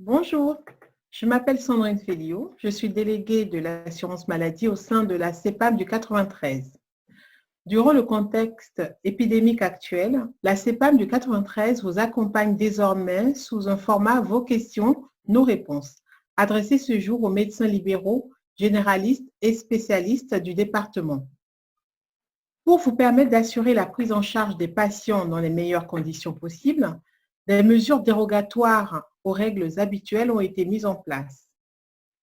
Bonjour, je m'appelle Sandrine Félio, je suis déléguée de l'assurance maladie au sein de la CEPAM du 93. Durant le contexte épidémique actuel, la CEPAM du 93 vous accompagne désormais sous un format Vos questions, nos réponses, adressé ce jour aux médecins libéraux, généralistes et spécialistes du département. Pour vous permettre d'assurer la prise en charge des patients dans les meilleures conditions possibles, des mesures dérogatoires aux règles habituelles ont été mises en place.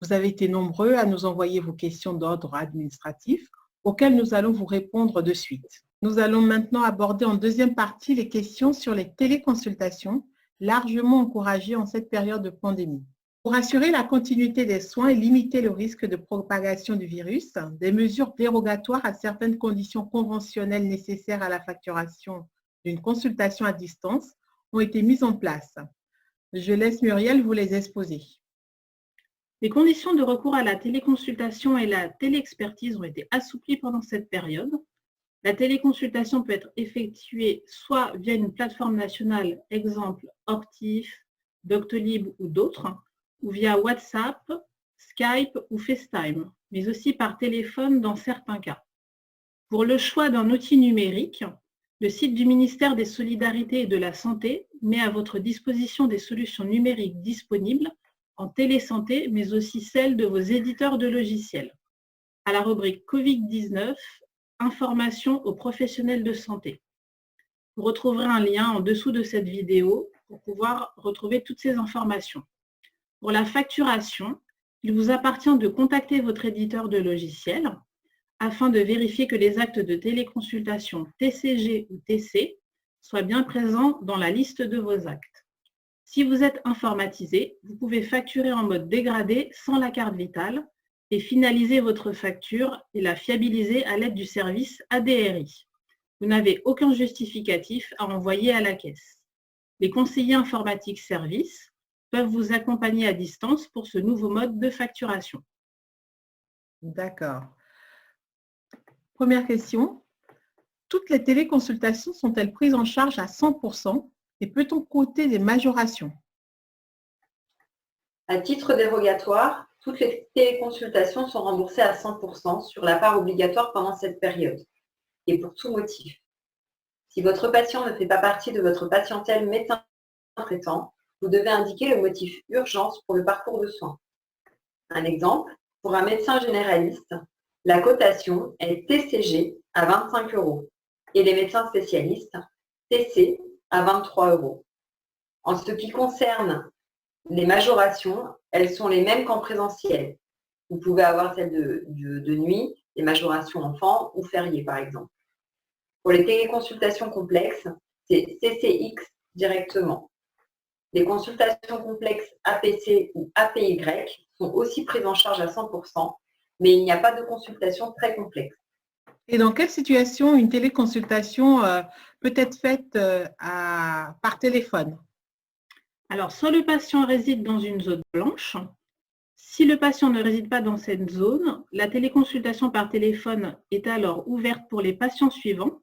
Vous avez été nombreux à nous envoyer vos questions d'ordre administratif auxquelles nous allons vous répondre de suite. Nous allons maintenant aborder en deuxième partie les questions sur les téléconsultations, largement encouragées en cette période de pandémie. Pour assurer la continuité des soins et limiter le risque de propagation du virus, des mesures dérogatoires à certaines conditions conventionnelles nécessaires à la facturation d'une consultation à distance ont été mises en place. Je laisse Muriel vous les exposer. Les conditions de recours à la téléconsultation et la téléexpertise ont été assouplies pendant cette période. La téléconsultation peut être effectuée soit via une plateforme nationale, exemple Optif, Doctolib ou d'autres, ou via WhatsApp, Skype ou FaceTime, mais aussi par téléphone dans certains cas. Pour le choix d'un outil numérique, le site du ministère des Solidarités et de la Santé met à votre disposition des solutions numériques disponibles en télésanté, mais aussi celles de vos éditeurs de logiciels. À la rubrique Covid-19, informations aux professionnels de santé. Vous retrouverez un lien en dessous de cette vidéo pour pouvoir retrouver toutes ces informations. Pour la facturation, il vous appartient de contacter votre éditeur de logiciel afin de vérifier que les actes de téléconsultation TCG ou TC soient bien présents dans la liste de vos actes. Si vous êtes informatisé, vous pouvez facturer en mode dégradé sans la carte vitale et finaliser votre facture et la fiabiliser à l'aide du service ADRI. Vous n'avez aucun justificatif à envoyer à la caisse. Les conseillers informatiques services peuvent vous accompagner à distance pour ce nouveau mode de facturation. D'accord. Première question. Toutes les téléconsultations sont-elles prises en charge à 100% et peut-on compter des majorations? À titre dérogatoire, toutes les téléconsultations sont remboursées à 100% sur la part obligatoire pendant cette période, et pour tout motif. Si votre patient ne fait pas partie de votre patientèle médecin traitant, vous devez indiquer le motif urgence pour le parcours de soins. Un exemple, pour un médecin généraliste, la cotation est TCG à 25 € et les médecins spécialistes, TC à 23 €. En ce qui concerne les majorations, elles sont les mêmes qu'en présentiel. Vous pouvez avoir celles de nuit, les majorations enfants ou fériés par exemple. Pour les téléconsultations complexes, c'est CCX directement. Les consultations complexes APC ou APY sont aussi prises en charge à 100%, mais il n'y a pas de consultation très complexe. Et dans quelle situation une téléconsultation peut être faite par téléphone? Alors, soit le patient réside dans une zone blanche. Si le patient ne réside pas dans cette zone, la téléconsultation par téléphone est alors ouverte pour les patients suivants,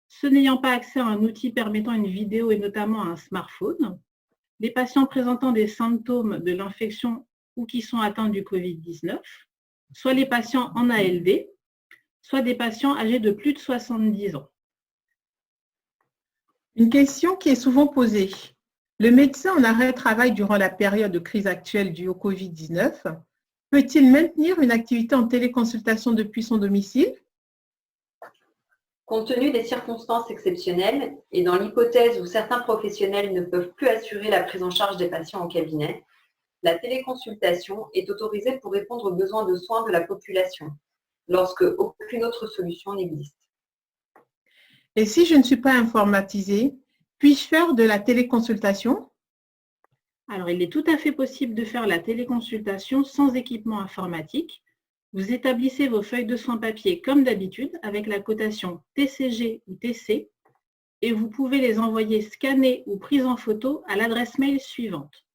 ceux n'ayant pas accès à un outil permettant une vidéo et notamment à un smartphone, les patients présentant des symptômes de l'infection ou qui sont atteints du Covid-19, soit les patients en ALD, soit des patients âgés de plus de 70 ans. Une question qui est souvent posée. Le médecin en arrêt de travail durant la période de crise actuelle due au Covid-19 peut-il maintenir une activité en téléconsultation depuis son domicile? Compte tenu des circonstances exceptionnelles et dans l'hypothèse où certains professionnels ne peuvent plus assurer la prise en charge des patients en cabinet, la téléconsultation est autorisée pour répondre aux besoins de soins de la population, lorsque aucune autre solution n'existe. Et si je ne suis pas informatisée, puis-je faire de la téléconsultation? Alors, il est tout à fait possible de faire la téléconsultation sans équipement informatique. Vous établissez vos feuilles de soins papier comme d'habitude avec la cotation TCG ou TC et vous pouvez les envoyer scannés ou prises en photo à l'adresse mail suivante: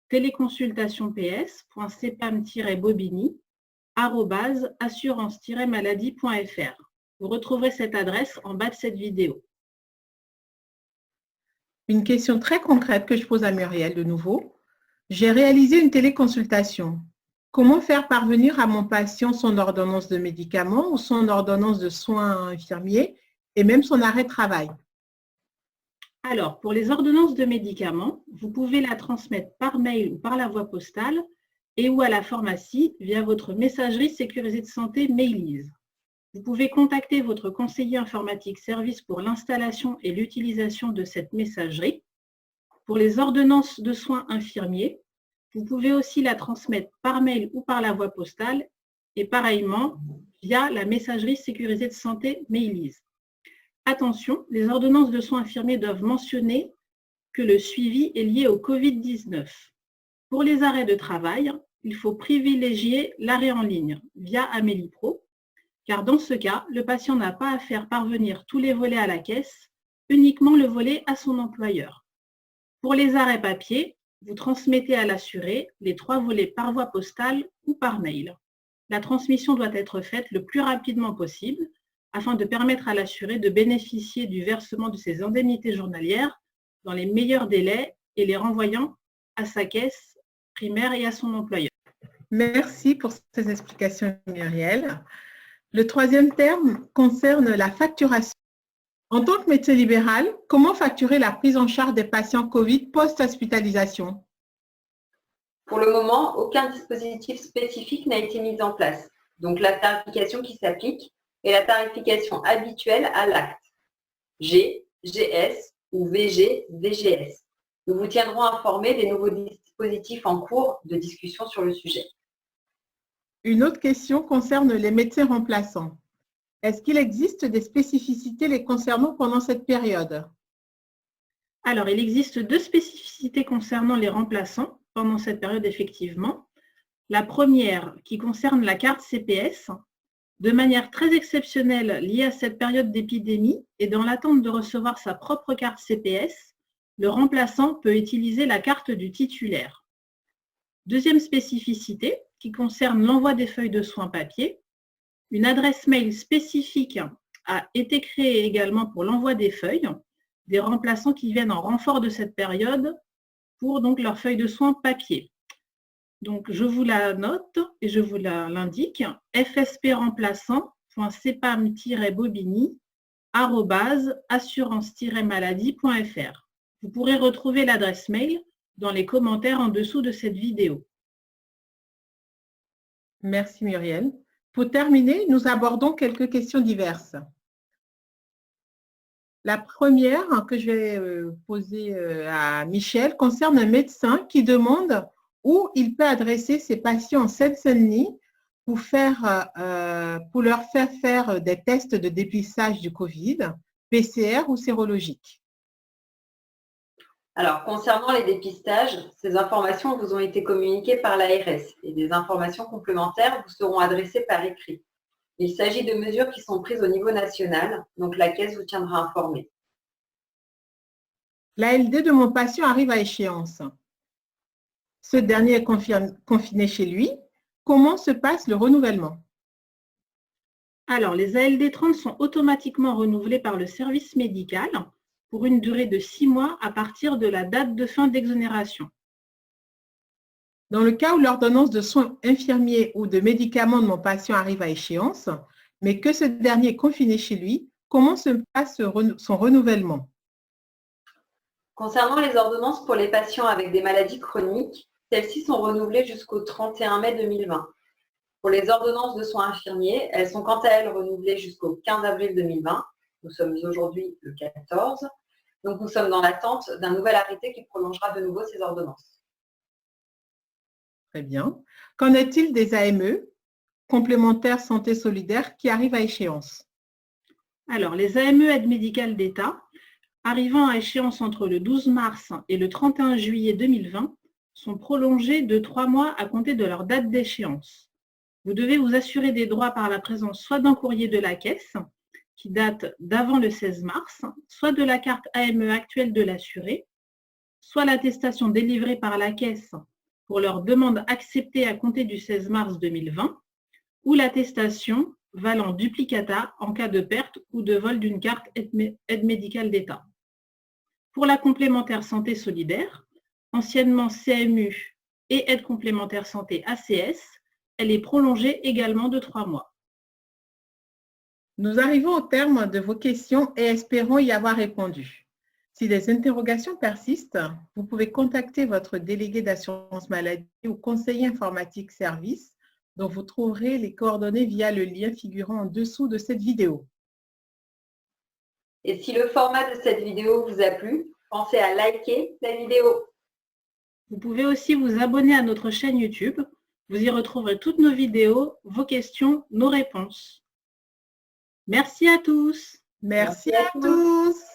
téléconsultation.ps.cpam-bobigny@assurance-maladie.fr. Vous retrouverez cette adresse en bas de cette vidéo. Une question très concrète que je pose à Muriel de nouveau. J'ai réalisé une téléconsultation. Comment faire parvenir à mon patient son ordonnance de médicaments ou son ordonnance de soins infirmiers et même son arrêt de travail? Alors, pour les ordonnances de médicaments, vous pouvez la transmettre par mail ou par la voie postale et ou à la pharmacie via votre messagerie sécurisée de santé Mailise. Vous pouvez contacter votre conseiller informatique service pour l'installation et l'utilisation de cette messagerie. Pour les ordonnances de soins infirmiers, vous pouvez aussi la transmettre par mail ou par la voie postale et pareillement via la messagerie sécurisée de santé Mailise. Attention, les ordonnances de soins infirmiers doivent mentionner que le suivi est lié au Covid-19. Pour les arrêts de travail, il faut privilégier l'arrêt en ligne via Amélie Pro, car dans ce cas, le patient n'a pas à faire parvenir tous les volets à la caisse, uniquement le volet à son employeur. Pour les arrêts papier, vous transmettez à l'assuré les 3 volets par voie postale ou par mail. La transmission doit être faite le plus rapidement possible afin de permettre à l'assuré de bénéficier du versement de ses indemnités journalières dans les meilleurs délais et les renvoyant à sa caisse primaire et à son employeur. Merci pour ces explications, Muriel. Le troisième terme concerne la facturation. En tant que médecin libéral, comment facturer la prise en charge des patients COVID post-hospitalisation? Pour le moment, aucun dispositif spécifique n'a été mis en place. Donc la tarification qui s'applique est la tarification habituelle à l'acte. G, GS ou VG, VGS. Nous vous tiendrons informés des nouveaux dispositifs en cours de discussion sur le sujet. Une autre question concerne les médecins remplaçants. Est-ce qu'il existe des spécificités les concernant pendant cette période? Alors, il existe 2 spécificités concernant les remplaçants pendant cette période, effectivement. La première, qui concerne la carte CPS. De manière très exceptionnelle liée à cette période d'épidémie et dans l'attente de recevoir sa propre carte CPS, le remplaçant peut utiliser la carte du titulaire. Deuxième spécificité, qui concerne l'envoi des feuilles de soins papier. Une adresse mail spécifique a été créée également pour l'envoi des feuilles, des remplaçants qui viennent en renfort de cette période pour donc leurs feuilles de soins papier. Donc, je vous la note et je vous l'indique, fspremplaçant.sepam-bobigny@assurance-maladie.fr. Vous pourrez retrouver l'adresse mail dans les commentaires en dessous de cette vidéo. Merci Muriel. Pour terminer, nous abordons quelques questions diverses. La première que je vais poser à Michel concerne un médecin qui demande où il peut adresser ses patients en Seine-Saint-Denis pour leur faire faire des tests de dépistage du Covid, PCR ou sérologique. Alors, concernant les dépistages, ces informations vous ont été communiquées par l'ARS et des informations complémentaires vous seront adressées par écrit. Il s'agit de mesures qui sont prises au niveau national, donc la Caisse vous tiendra informé. L'ALD de mon patient arrive à échéance. Ce dernier est confiné chez lui. Comment se passe le renouvellement? Alors, les ALD 30 sont automatiquement renouvelés par le service médical pour une durée de 6 mois à partir de la date de fin d'exonération. Dans le cas où l'ordonnance de soins infirmiers ou de médicaments de mon patient arrive à échéance, mais que ce dernier est confiné chez lui, comment se passe son renouvellement? Concernant les ordonnances pour les patients avec des maladies chroniques, celles-ci sont renouvelées jusqu'au 31 mai 2020. Pour les ordonnances de soins infirmiers, elles sont quant à elles renouvelées jusqu'au 15 avril 2020. Nous sommes aujourd'hui le 14. Donc, nous sommes dans l'attente d'un nouvel arrêté qui prolongera de nouveau ces ordonnances. Très bien. Qu'en est-il des AME, complémentaires santé solidaire, qui arrivent à échéance? Alors, les AME aide médicale d'État, arrivant à échéance entre le 12 mars et le 31 juillet 2020, sont prolongées de 3 mois à compter de leur date d'échéance. Vous devez vous assurer des droits par la présence soit d'un courrier de la Caisse, qui date d'avant le 16 mars, soit de la carte AME actuelle de l'assuré, soit l'attestation délivrée par la Caisse pour leur demande acceptée à compter du 16 mars 2020, ou l'attestation valant duplicata en cas de perte ou de vol d'une carte aide médicale d'État. Pour la complémentaire santé solidaire, anciennement CMU et aide complémentaire santé ACS. Elle est prolongée également de 3 mois. Nous arrivons au terme de vos questions et espérons y avoir répondu. Si des interrogations persistent, vous pouvez contacter votre délégué d'assurance maladie ou conseiller informatique service dont vous trouverez les coordonnées via le lien figurant en dessous de cette vidéo. Et si le format de cette vidéo vous a plu, pensez à liker la vidéo. Vous pouvez aussi vous abonner à notre chaîne YouTube. Vous y retrouverez toutes nos vidéos, vos questions, nos réponses. Merci à tous. Merci à tous.